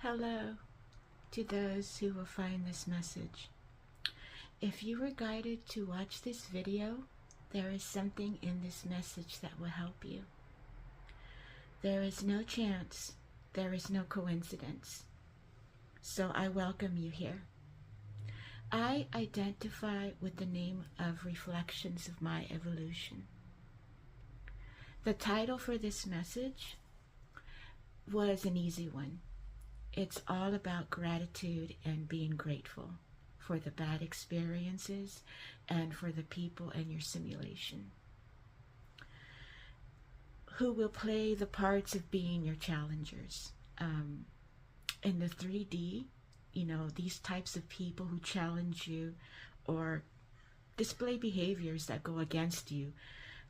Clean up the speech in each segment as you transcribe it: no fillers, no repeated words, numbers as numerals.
Hello to those who will find this message. If you were guided to watch this video, there is something in this message that will help you. There is no chance, there is no coincidence. So I welcome you here. I identify with the name of Reflections of My Evolution. The title for this message was an easy one. It's all about gratitude and being grateful for the bad experiences and for the people in your simulation who will play the parts of being your challengers. In the 3D, these types of people who challenge you or display behaviors that go against you,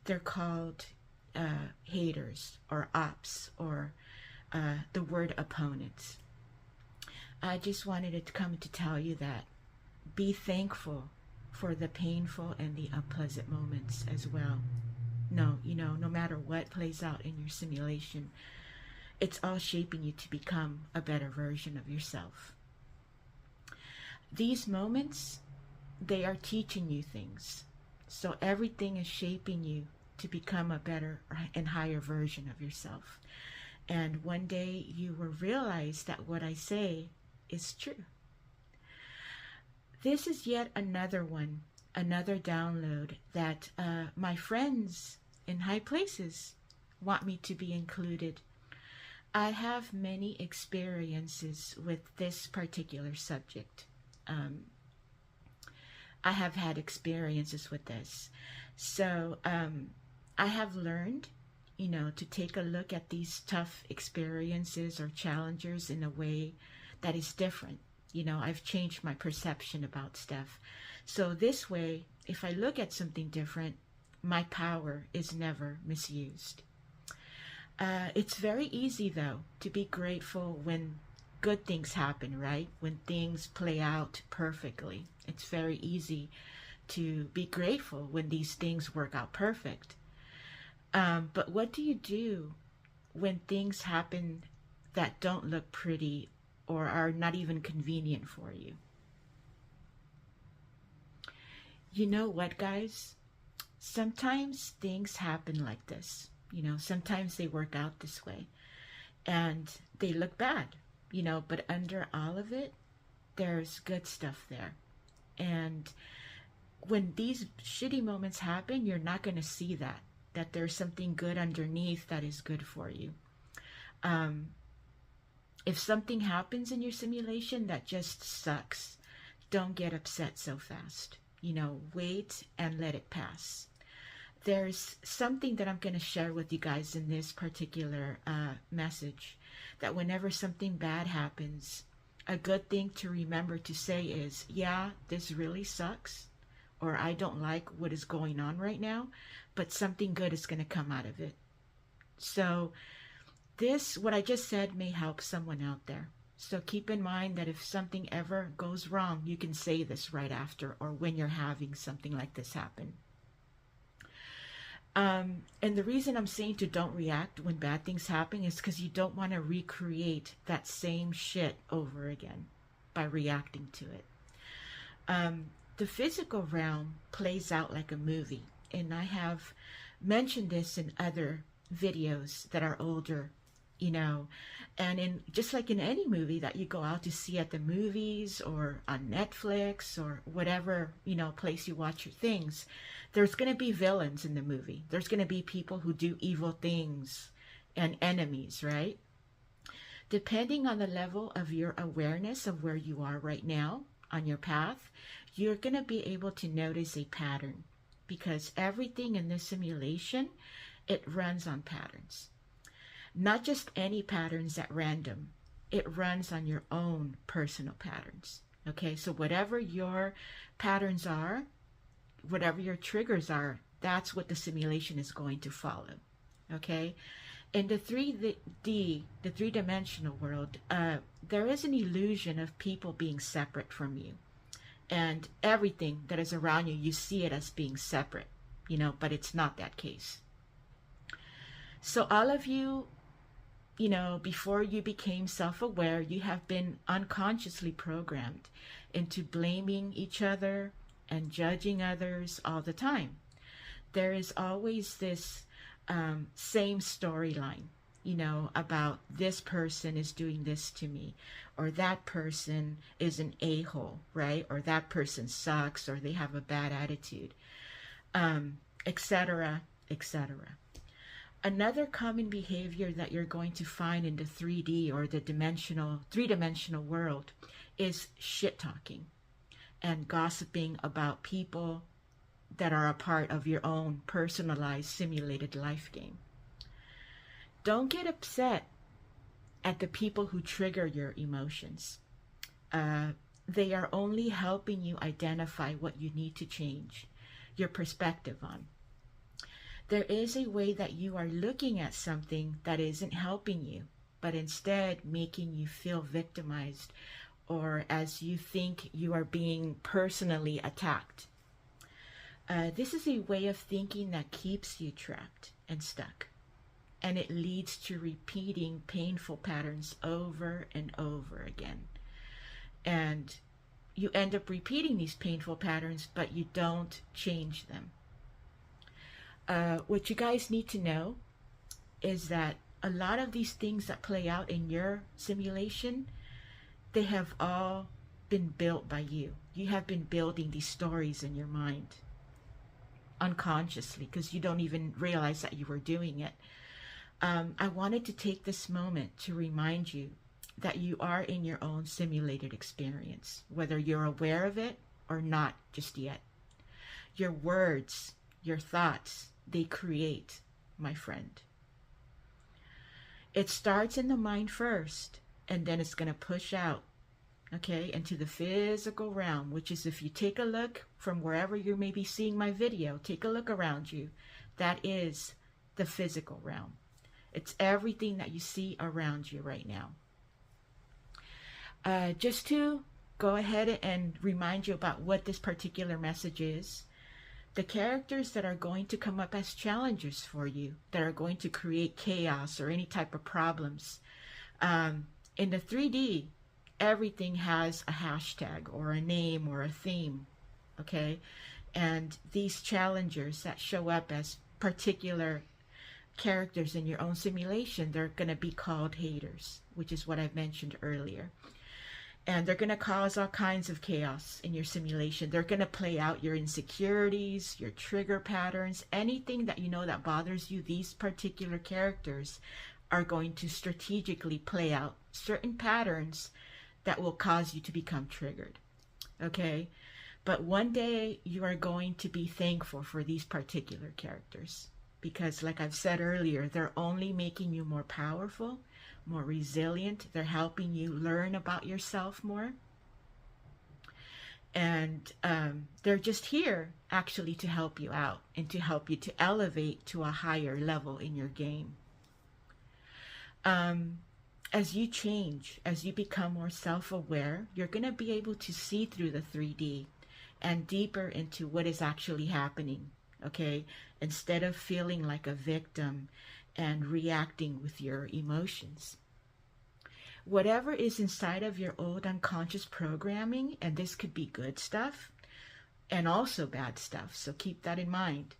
they're called haters or ops or the word opponents. I just wanted to come to tell you that be thankful for the painful and the unpleasant moments as well. No matter what plays out in your simulation, it's all shaping you to become a better version of yourself. These moments, they are teaching you things. So everything is shaping you to become a better and higher version of yourself. And one day you will realize that what I say is true. This is yet another one, another download that my friends in high places want me to be included. I have many experiences with this particular subject. I have had experiences with this. So I have learned to take a look at these tough experiences or challengers in a way that is different. I've changed my perception about stuff. So this way, if I look at something different, my power is never misused. It's very easy, though, to be grateful when good things happen, right? When things play out perfectly. It's very easy to be grateful when these things work out perfect. But what do you do when things happen that don't look pretty or are not even convenient for you? You know what, guys? Sometimes things happen like this. Sometimes they work out this way and they look bad, but under all of it, there's good stuff there. And when these shitty moments happen, you're not going to see that there's something good underneath that is good for you. If something happens in your simulation that just sucks, don't get upset so fast. Wait and let it pass. There's something that I'm going to share with you guys in this particular message, that whenever something bad happens, a good thing to remember to say is, yeah, this really sucks, or I don't like what is going on right now, but something good is going to come out of it. So what I just said may help someone out there. So keep in mind that if something ever goes wrong, you can say this right after or when you're having something like this happen. And the reason I'm saying to don't react when bad things happen is because you don't want to recreate that same shit over again by reacting to it. The physical realm plays out like a movie, and I have mentioned this in other videos that are older, and just like in any movie that you go out to see at the movies or on Netflix or whatever, place you watch your things, there's going to be villains in the movie. There's going to be people who do evil things and enemies, right? Depending on the level of your awareness of where you are right now on your path, you're going to be able to notice a pattern, because everything in this simulation, it runs on patterns. Not just any patterns at random. It runs on your own personal patterns. Okay, so whatever your patterns are, whatever your triggers are, that's what the simulation is going to follow. Okay, in the 3D, the three-dimensional world, there is an illusion of people being separate from you. And everything that is around you, you see it as being separate, but it's not that case. So all of you before you became self-aware, you have been unconsciously programmed into blaming each other and judging others all the time. There is always this same storyline, about this person is doing this to me, or that person is an a-hole, right? Or that person sucks, or they have a bad attitude, etc., etc. Another common behavior that you're going to find in the 3D or the three-dimensional world is shit talking and gossiping about people that are a part of your own personalized simulated life game. Don't get upset at the people who trigger your emotions. They are only helping you identify what you need to change your perspective on. There is a way that you are looking at something that isn't helping you, but instead making you feel victimized, or as you think you are being personally attacked. This is a way of thinking that keeps you trapped and stuck, and it leads to repeating painful patterns over and over again. And you end up repeating these painful patterns, but you don't change them. What you guys need to know is that a lot of these things that play out in your simulation, they have all been built by you. You have been building these stories in your mind unconsciously because you don't even realize that you were doing it. I wanted to take this moment to remind you that you are in your own simulated experience, whether you're aware of it or not just yet. Your words, your thoughts, they create, my friend. It starts in the mind first, and then it's going to push out, okay, into the physical realm, which is, if you take a look from wherever you may be seeing my video, take a look around you. That is the physical realm. It's everything that you see around you right now. Just to go ahead and remind you about what this particular message is, the characters that are going to come up as challenges for you, that are going to create chaos or any type of problems. In the 3D, everything has a hashtag or a name or a theme, okay? And these challengers that show up as particular characters in your own simulation, they're going to be called haters, which is what I mentioned earlier. And they're going to cause all kinds of chaos in your simulation. They're going to play out your insecurities, your trigger patterns, anything that you know that bothers you. These particular characters are going to strategically play out certain patterns that will cause you to become triggered. Okay? But one day you are going to be thankful for these particular characters, because like I've said earlier, they're only making you more powerful, more resilient. They're helping you learn about yourself more. And they're just here actually to help you out and to help you to elevate to a higher level in your game. As you change, as you become more self-aware, you're going to be able to see through the 3D and deeper into what is actually happening, okay? Instead of feeling like a victim and reacting with your emotions. Whatever is inside of your old unconscious programming, and this could be good stuff and also bad stuff, so keep that in mind.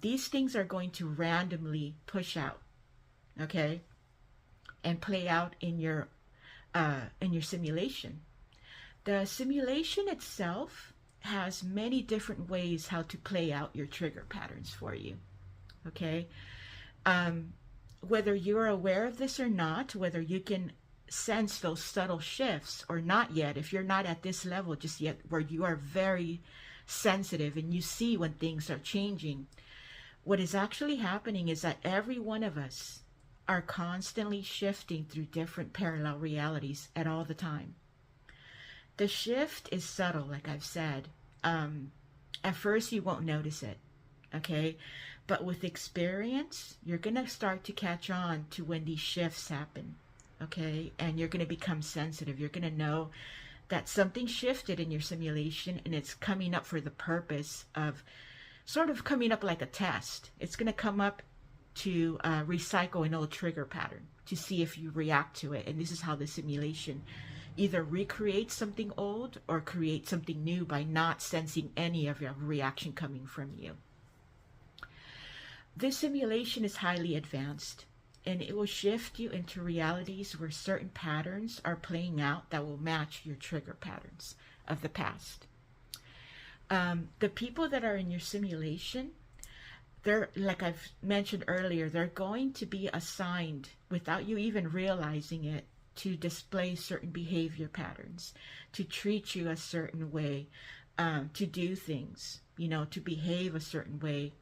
These things are going to randomly push out, okay, and play out in your simulation. The simulation itself has many different ways how to play out your trigger patterns for you, okay? Whether you're aware of this or not, whether you can sense those subtle shifts or not yet, if you're not at this level just yet where you are very sensitive and you see when things are changing, what is actually happening is that every one of us are constantly shifting through different parallel realities at all the time. The shift is subtle, like I've said. At first you won't notice it, okay? But with experience, you're going to start to catch on to when these shifts happen, okay? And you're going to become sensitive. You're going to know that something shifted in your simulation and it's coming up for the purpose of sort of coming up like a test. It's going to come up to recycle an old trigger pattern, to see if you react to it. And this is how the simulation either recreates something old or creates something new by not sensing any of your reaction coming from you. This simulation is highly advanced, and it will shift you into realities where certain patterns are playing out that will match your trigger patterns of the past. The people that are in your simulation, they're, like I've mentioned earlier, they're going to be assigned without you even realizing it to display certain behavior patterns, to treat you a certain way, to do things, to behave a certain way,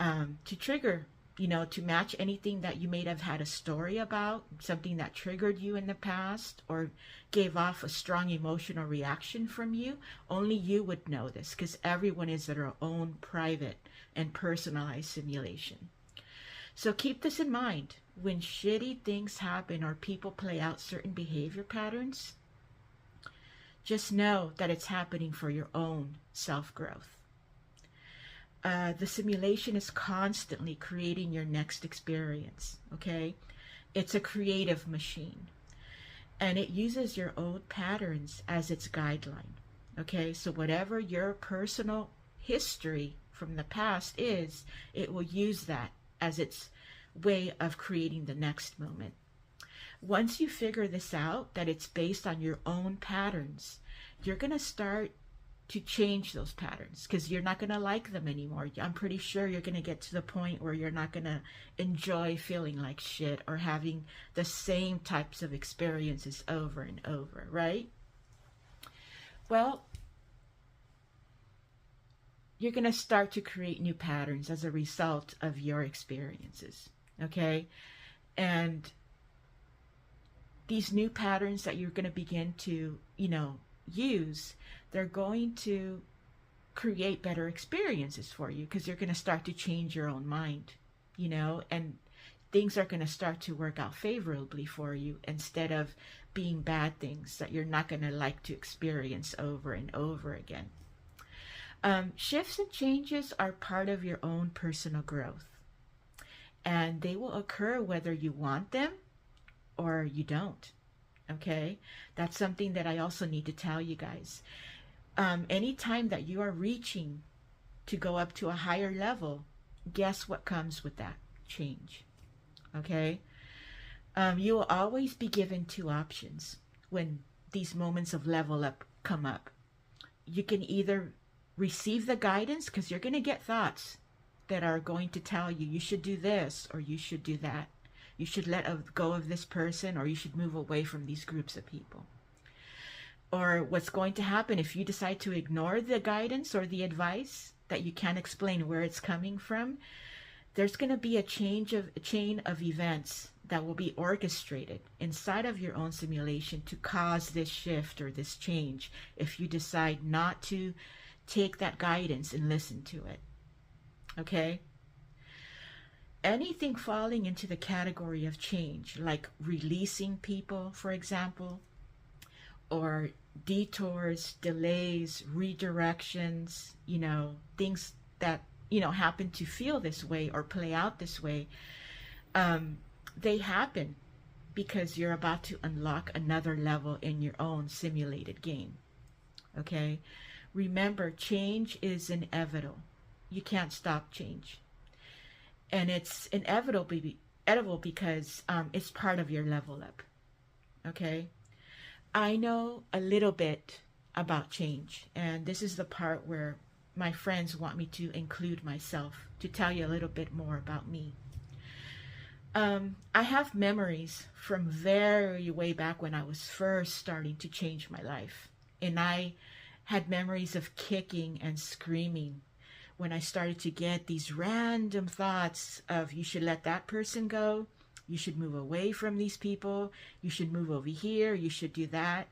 to trigger, to match anything that you may have had a story about, something that triggered you in the past or gave off a strong emotional reaction from you. Only you would know this, because everyone is their own private and personalized simulation. So keep this in mind. When shitty things happen or people play out certain behavior patterns, just know that it's happening for your own self-growth. The simulation is constantly creating your next experience, okay? It's a creative machine, and it uses your old patterns as its guideline, okay? So whatever your personal history from the past is, it will use that as its way of creating the next moment. Once you figure this out, that it's based on your own patterns, you're going to start to change those patterns, because you're not going to like them anymore. I'm pretty sure you're going to get to the point where you're not going to enjoy feeling like shit or having the same types of experiences over and over, right? Well, you're going to start to create new patterns as a result of your experiences, okay? And these new patterns that you're going to begin to, use, they're going to create better experiences for you, because you're going to start to change your own mind, and things are going to start to work out favorably for you instead of being bad things that you're not going to like to experience over and over again. Shifts and changes are part of your own personal growth, and they will occur whether you want them or you don't. Okay, that's something that I also need to tell you guys. Anytime that you are reaching to go up to a higher level, guess what comes with that change? Okay, you will always be given two options when these moments of level up come up. You can either receive the guidance, because you're going to get thoughts that are going to tell you, you should do this or you should do that. You should let go of this person, or you should move away from these groups of people. Or what's going to happen if you decide to ignore the guidance or the advice that you can't explain where it's coming from, there's going to be a chain of events that will be orchestrated inside of your own simulation to cause this shift or this change if you decide not to take that guidance and listen to it. Okay? Anything falling into the category of change, like releasing people, for example, or detours, delays, redirections, things that, happen to feel this way or play out this way, they happen because you're about to unlock another level in your own simulated game. Okay? Remember, change is inevitable. You can't stop change. And it's inevitable because it's part of your level up. Okay? I know a little bit about change, and this is the part where my friends want me to include myself, to tell you a little bit more about me. I have memories from very way back when I was first starting to change my life. And I had memories of kicking and screaming when I started to get these random thoughts of, you should let that person go, you should move away from these people, you should move over here, you should do that.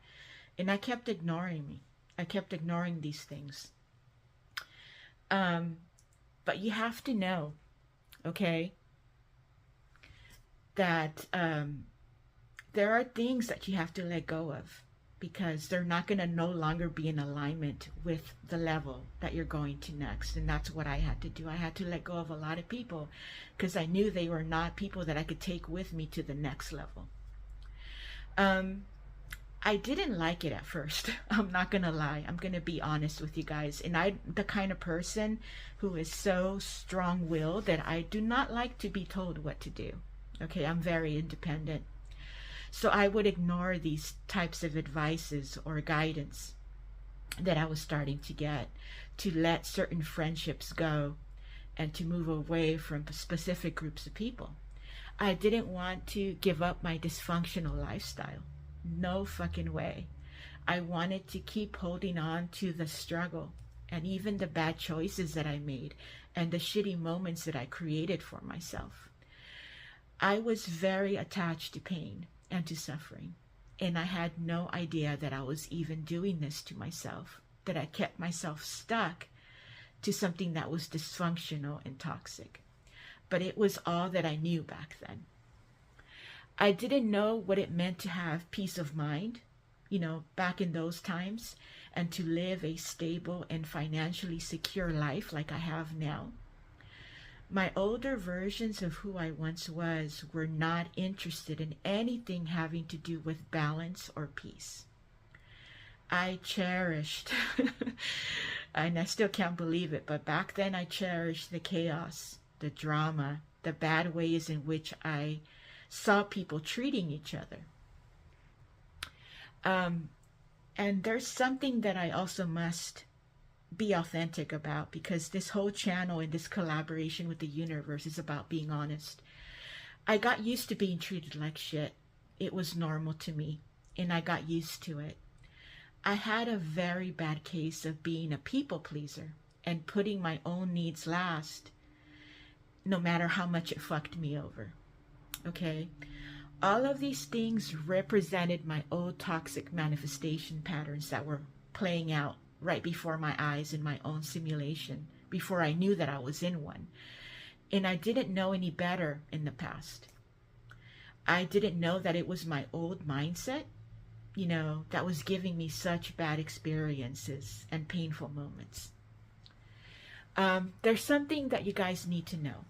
And I kept ignoring me. I kept ignoring these things. But you have to know, okay, that there are things that you have to let go of, because they're not going to no longer be in alignment with the level that you're going to next. And that's what I had to do. I had to let go of a lot of people because I knew they were not people that I could take with me to the next level. I didn't like it at first. I'm not gonna lie. I'm gonna be honest with you guys. And I'm the kind of person who is so strong-willed that I do not like to be told what to do. Okay, I'm very independent. So I would ignore these types of advices or guidance that I was starting to get, to let certain friendships go and to move away from specific groups of people. I didn't want to give up my dysfunctional lifestyle. No fucking way. I wanted to keep holding on to the struggle and even the bad choices that I made and the shitty moments that I created for myself. I was very attached to pain and to suffering, and I had no idea that I was even doing this to myself, that I kept myself stuck to something that was dysfunctional and toxic. But it was all that I knew back then. I didn't know what it meant to have peace of mind, back in those times, and to live a stable and financially secure life like I have now. My older versions of who I once was were not interested in anything having to do with balance or peace. I cherished, and I still can't believe it, but back then I cherished the chaos, the drama, the bad ways in which I saw people treating each other. And there's something that I also must be authentic about, because this whole channel and this collaboration with the universe is about being honest. I got used to being treated like shit. It was normal to me, and I got used to it. I had a very bad case of being a people pleaser and putting my own needs last, no matter how much it fucked me over. Okay, all of these things represented my old toxic manifestation patterns that were playing out right before my eyes in my own simulation, before I knew that I was in one. And I didn't know any better in the past. I didn't know that it was my old mindset, that was giving me such bad experiences and painful moments. There's something that you guys need to know.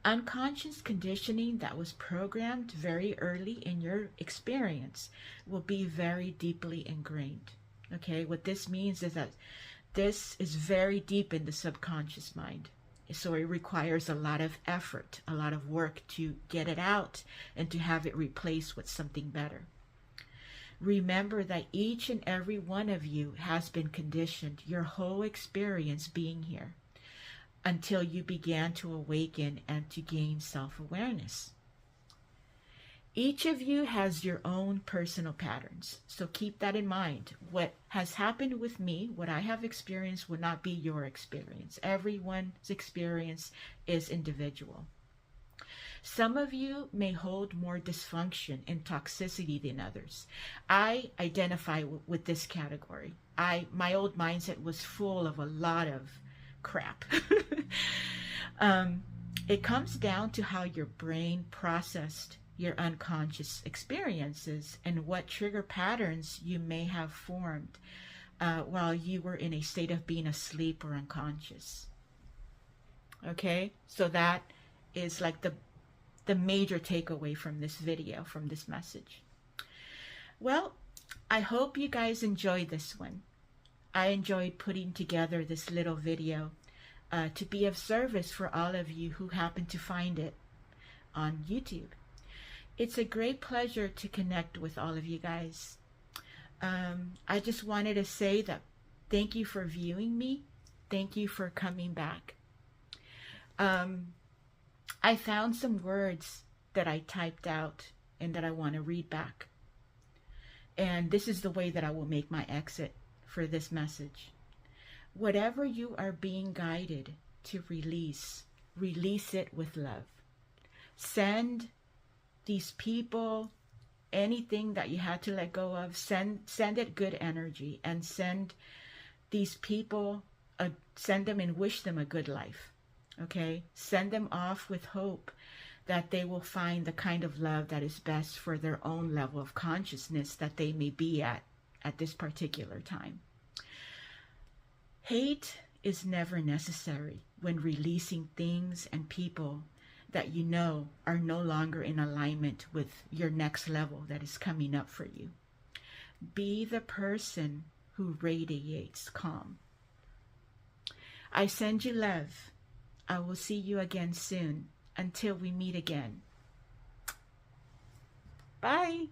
Unconscious conditioning that was programmed very early in your experience will be very deeply ingrained. Okay, what this means is that this is very deep in the subconscious mind. So it requires a lot of effort, a lot of work to get it out and to have it replaced with something better. Remember that each and every one of you has been conditioned your whole experience being here, until you began to awaken and to gain self-awareness. Each of you has your own personal patterns, so keep that in mind. What has happened with me, what I have experienced, will not be your experience. Everyone's experience is individual. Some of you may hold more dysfunction and toxicity than others. I identify with this category. My old mindset was full of a lot of crap. It comes down to how your brain processed your unconscious experiences and what trigger patterns you may have formed while you were in a state of being asleep or unconscious. Okay, so that is like the major takeaway from this video, from this message. Well, I hope you guys enjoyed this one. I enjoyed putting together this little video to be of service for all of you who happen to find it on YouTube. It's a great pleasure to connect with all of you guys. I just wanted to say that thank you for viewing me. Thank you for coming back. I found some words that I typed out and that I want to read back. And this is the way that I will make my exit for this message. Whatever you are being guided to release, release it with love. Send these people, anything that you had to let go of, send it good energy, and send these people, send them and wish them a good life. Okay? Send them off with hope that they will find the kind of love that is best for their own level of consciousness that they may be at this particular time. Hate is never necessary when releasing things and people that you know are no longer in alignment with your next level that is coming up for you. Be the person who radiates calm. I send you love. I will see you again soon. Until we meet again. Bye.